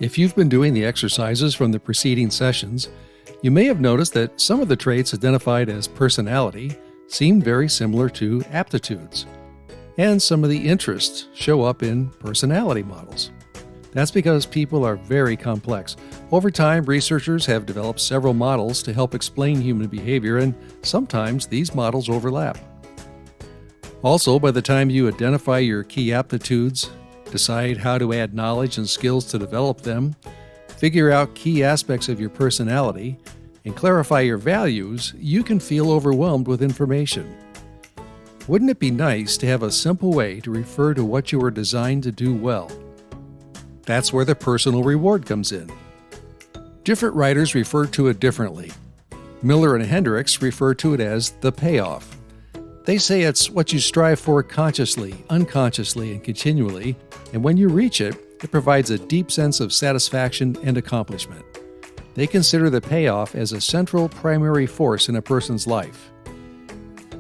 If you've been doing the exercises from the preceding sessions, you may have noticed that some of the traits identified as personality seem very similar to aptitudes, and some of the interests show up in personality models. That's because people are very complex. Over time, researchers have developed several models to help explain human behavior, and sometimes these models overlap. Also, by the time you identify your key aptitudes, decide how to add knowledge and skills to develop them, figure out key aspects of your personality, and clarify your values, you can feel overwhelmed with information. Wouldn't it be nice to have a simple way to refer to what you are designed to do well? That's where the personal reward comes in. Different writers refer to it differently. Miller and Hendricks refer to it as the payoff. They say it's what you strive for consciously, unconsciously, and continually, and when you reach it, it provides a deep sense of satisfaction and accomplishment. They consider the payoff as a central primary force in a person's life.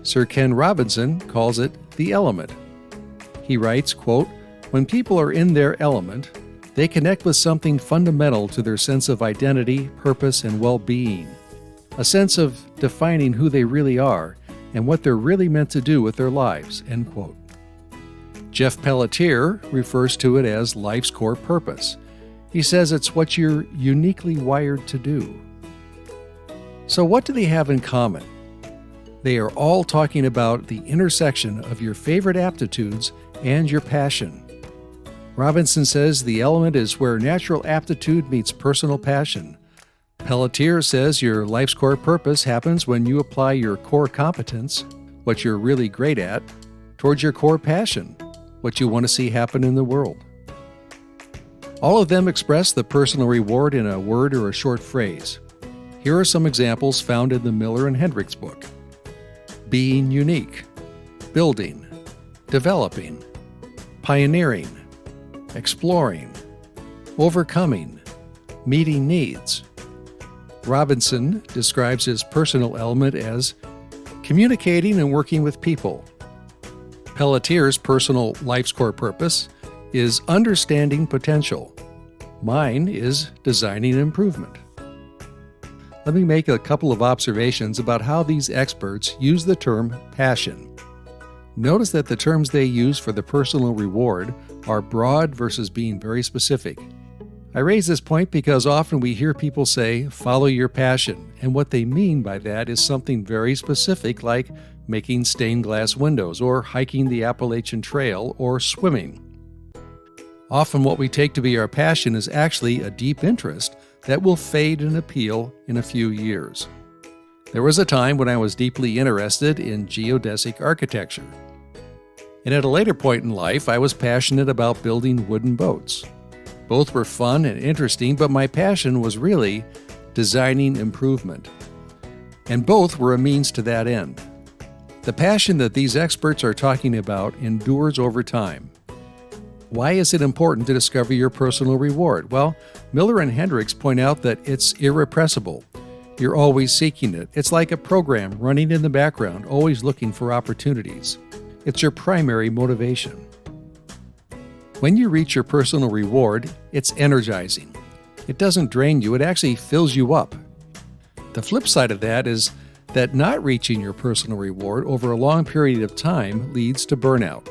Sir Ken Robinson calls it the element. He writes, quote, "When people are in their element, they connect with something fundamental to their sense of identity, purpose, and well-being. A sense of defining who they really are and what they're really meant to do with their lives," end quote. Jeff Pelletier refers to it as life's core purpose. He says it's what you're uniquely wired to do. So what do they have in common? They are all talking about the intersection of your favorite aptitudes and your passion. Robinson says the element is where natural aptitude meets personal passion. Pelletier says your life's core purpose happens when you apply your core competence, what you're really great at, towards your core passion, what you want to see happen in the world. All of them express the personal reward in a word or a short phrase. Here are some examples found in the Miller and Hendricks book. Being unique, building, developing, pioneering, exploring, overcoming, meeting needs. Robinson describes his personal element as communicating and working with people. Pelletier's personal life's core purpose is understanding potential. Mine is designing improvement. Let me make a couple of observations about how these experts use the term passion. Notice that the terms they use for the personal reward are broad versus being very specific. I raise this point because often we hear people say, follow your passion, and what they mean by that is something very specific like making stained glass windows, or hiking the Appalachian Trail, or swimming. Often what we take to be our passion is actually a deep interest that will fade in appeal in a few years. There was a time when I was deeply interested in geodesic architecture. And at a later point in life, I was passionate about building wooden boats. Both were fun and interesting, but my passion was really designing improvement. And both were a means to that end. The passion that these experts are talking about endures over time. Why is it important to discover your personal reward? Well, Miller and Hendricks point out that it's irrepressible. You're always seeking it. It's like a program running in the background, always looking for opportunities. It's your primary motivation. When you reach your personal reward, it's energizing. It doesn't drain you, it actually fills you up. The flip side of that is that not reaching your personal reward over a long period of time leads to burnout.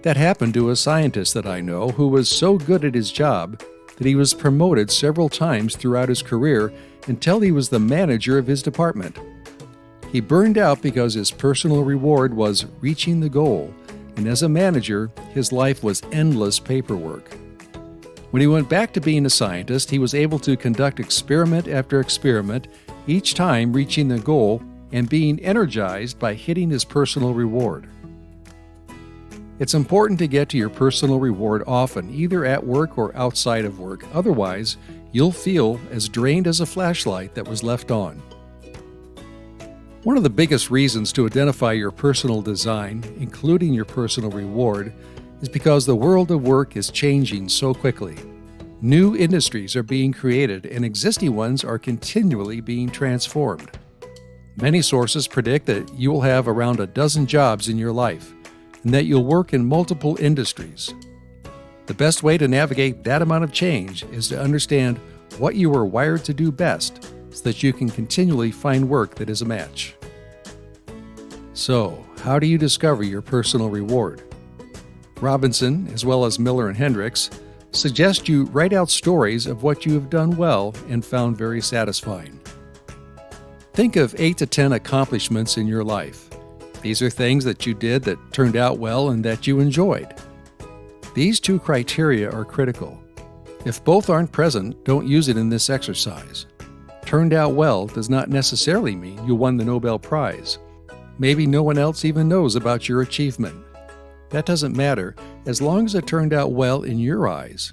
That happened to a scientist that I know who was so good at his job that he was promoted several times throughout his career until he was the manager of his department. He burned out because his personal reward was reaching the goal, and as a manager, his life was endless paperwork. When he went back to being a scientist, he was able to conduct experiment after experiment, each time reaching the goal and being energized by hitting his personal reward. It's important to get to your personal reward often, either at work or outside of work. Otherwise, you'll feel as drained as a flashlight that was left on. One of the biggest reasons to identify your personal design, including your personal reward, is because the world of work is changing so quickly. New industries are being created and existing ones are continually being transformed. Many sources predict that you will have around a dozen jobs in your life, and that you'll work in multiple industries. The best way to navigate that amount of change is to understand what you are wired to do best so that you can continually find work that is a match. So, how do you discover your personal reward? Robinson, as well as Miller and Hendricks, suggest you write out stories of what you have done well and found very satisfying. Think of 8 to 10 accomplishments in your life. These are things that you did that turned out well and that you enjoyed. These 2 criteria are critical. If both aren't present, don't use it in this exercise. Turned out well does not necessarily mean you won the Nobel Prize. Maybe no one else even knows about your achievement. That doesn't matter as long as it turned out well in your eyes.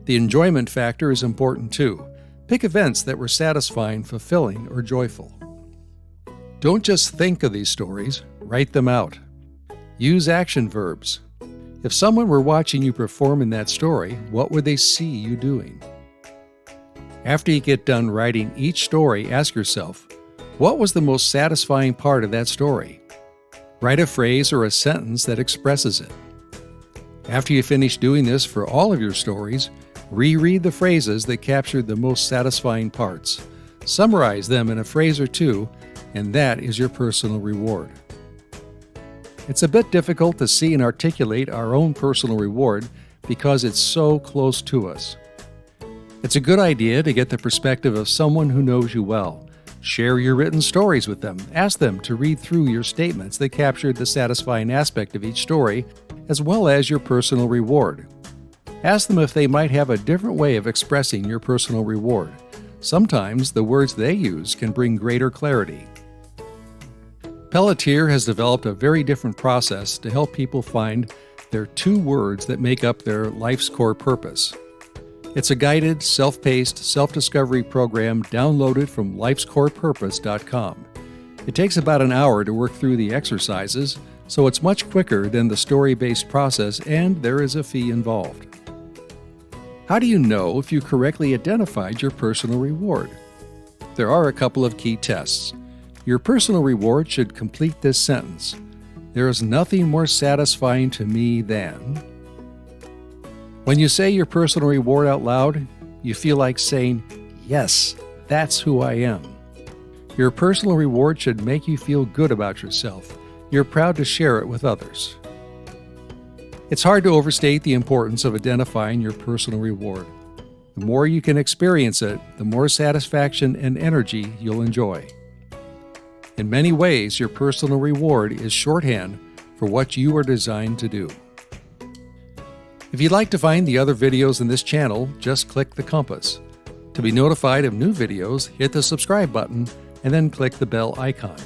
The enjoyment factor is important too. Pick events that were satisfying, fulfilling, or joyful. Don't just think of these stories, write them out. Use action verbs. If someone were watching you perform in that story, what would they see you doing? After you get done writing each story, ask yourself, what was the most satisfying part of that story? Write a phrase or a sentence that expresses it. After you finish doing this for all of your stories, reread the phrases that captured the most satisfying parts. Summarize them in a phrase or 2, and that is your personal reward. It's a bit difficult to see and articulate our own personal reward because it's so close to us. It's a good idea to get the perspective of someone who knows you well. Share your written stories with them. Ask them to read through your statements that captured the satisfying aspect of each story, as well as your personal reward. Ask them if they might have a different way of expressing your personal reward. Sometimes the words they use can bring greater clarity. Pelletier has developed a very different process to help people find their 2 words that make up their life's core purpose. It's a guided, self-paced, self-discovery program downloaded from lifescorepurpose.com. It takes about an hour to work through the exercises, so it's much quicker than the story-based process, and there is a fee involved. How do you know if you correctly identified your personal reward? There are a couple of key tests. Your personal reward should complete this sentence. There is nothing more satisfying to me than... When you say your personal reward out loud, you feel like saying, yes, that's who I am. Your personal reward should make you feel good about yourself. You're proud to share it with others. It's hard to overstate the importance of identifying your personal reward. The more you can experience it, the more satisfaction and energy you'll enjoy. In many ways, your personal reward is shorthand for what you are designed to do. If you'd like to find the other videos in this channel, just click the compass. To be notified of new videos, hit the subscribe button and then click the bell icon.